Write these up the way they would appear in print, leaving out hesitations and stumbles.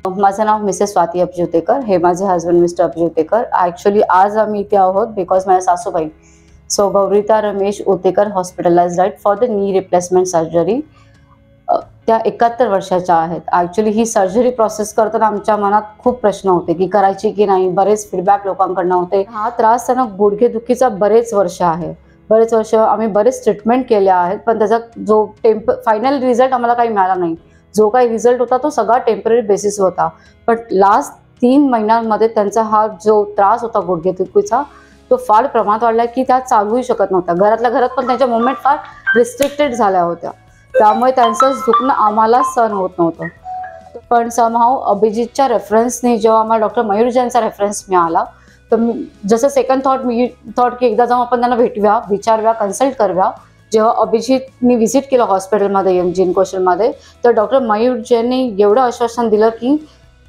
माझं नाव मिसेस स्वाती अपज्योतेकर, हे माझे हस्बंड मिस्टर अपज्योतेकर. ॲक्च्युली आज आम्ही इथे आहोत बिकॉज माझ्या सासूबाई सो गौरीता रमेश ओतेकर हॉस्पिटलाइज्ड आहेत for the knee replacement surgery. त्या 71 वर्षाच्या आहेत. ॲक्च्युली ही सर्जरी प्रोसेस करताना आमच्या मनात खूप प्रश्न होते की करायची की नाही. बरेच फीडबॅक लोकांकडनं होते. हा त्रास त्यांना गुडघेदुखीचा बरेच वर्ष आहे. बरेच वर्ष आम्ही बरेच ट्रीटमेंट केल्या आहेत, पण त्याचा जो फायनल रिझल्ट आम्हाला काही मिळाला नाही. जो काही रिझल्ट होता तो सगळा टेम्पररी बेसिस होता. पण लास्ट 3 महिन्यांमध्ये त्यांचा हा जो त्रास होता गुडघेदुखीचा तो फार प्रमाणात वाढला की त्या चालूही शकत नव्हत्या. घरातल्या घरात पण त्यांच्या मुवमेंट फार रिस्ट्रिक्टेड झाल्या होत्या. त्यामुळे त्यांचं दुखणं आम्हाला सहन होत नव्हतं. पण समहाऊ अभिजितच्या रेफरन्सने जेव्हा आम्हाला डॉक्टर मयूर जैनचा रेफरन्स मिळाला तर जसं सेकंड थॉट की एकदा जाऊन आपण त्यांना भेटूया, विचारूया, कन्सल्ट करूया. जेव्हा अभिजितनी व्हिजिट केलं हॉस्पिटलमध्ये MGN कौशलमध्ये तर डॉक्टर मयूर जैनने एवढं आश्वासन दिलं की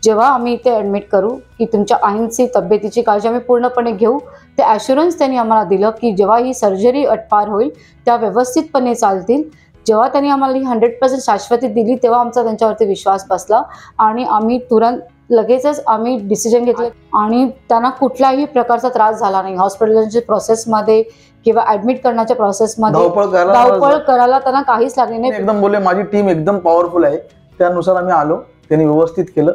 जेव्हा आम्ही इथे ॲडमिट करू की तुमच्या आईंची तब्येतीची काळजी आम्ही पूर्णपणे घेऊ. ते ॲश्युरन्स त्यांनी आम्हाला दिलं की जेव्हा ही सर्जरी पार होईल त्या व्यवस्थितपणे चालतील. जेव्हा त्यांनी आम्हाला ही 100% शाश्वती दिली तेव्हा आमचा त्यांच्यावरती विश्वास बसला आणि आम्ही तुरंत लगेचच आम्ही डिसिजन घेतले आणि त्यांना कुठल्याही प्रकारचा त्रास झाला नाही. हॉस्पिटलच्या प्रोसेसमध्ये किंवा ॲडमिट करण्याच्या प्रोसेसमध्ये धावपळ करायला त्यांना काहीच लागले नाही. एकदम बोलले माझी टीम एकदम पॉवरफुल आहे. त्यानुसार आम्ही आलो, त्यांनी व्यवस्थित केलं.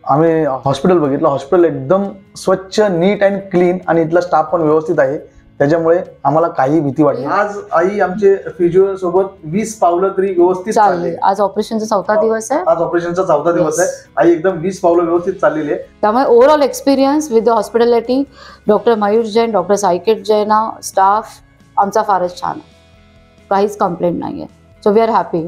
आम्ही हॉस्पिटल बघितलं. हॉस्पिटल एकदम स्वच्छ, नीट अँड क्लीन आणि इथला स्टाफ पण व्यवस्थित आहे. त्याच्यामुळे आम्हाला काही भीती वाटली. आज आई आमचे फिजिओ सोबत 20 पावलं तरी व्यवस्थित चालले. आज ऑपरेशनचा 4था दिवस आहे. आज ऑपरेशनचा 4था दिवस आहे. आई एकदम 20 पावलं व्यवस्थित चाललेली आहे. त्यामुळे overall experience with the hospitality doctor Mayur Jain, doctor Sayket Jain, staff आमचा फारच छान आहे. काहीच कंप्लेंट नाही आहे. So we are happy.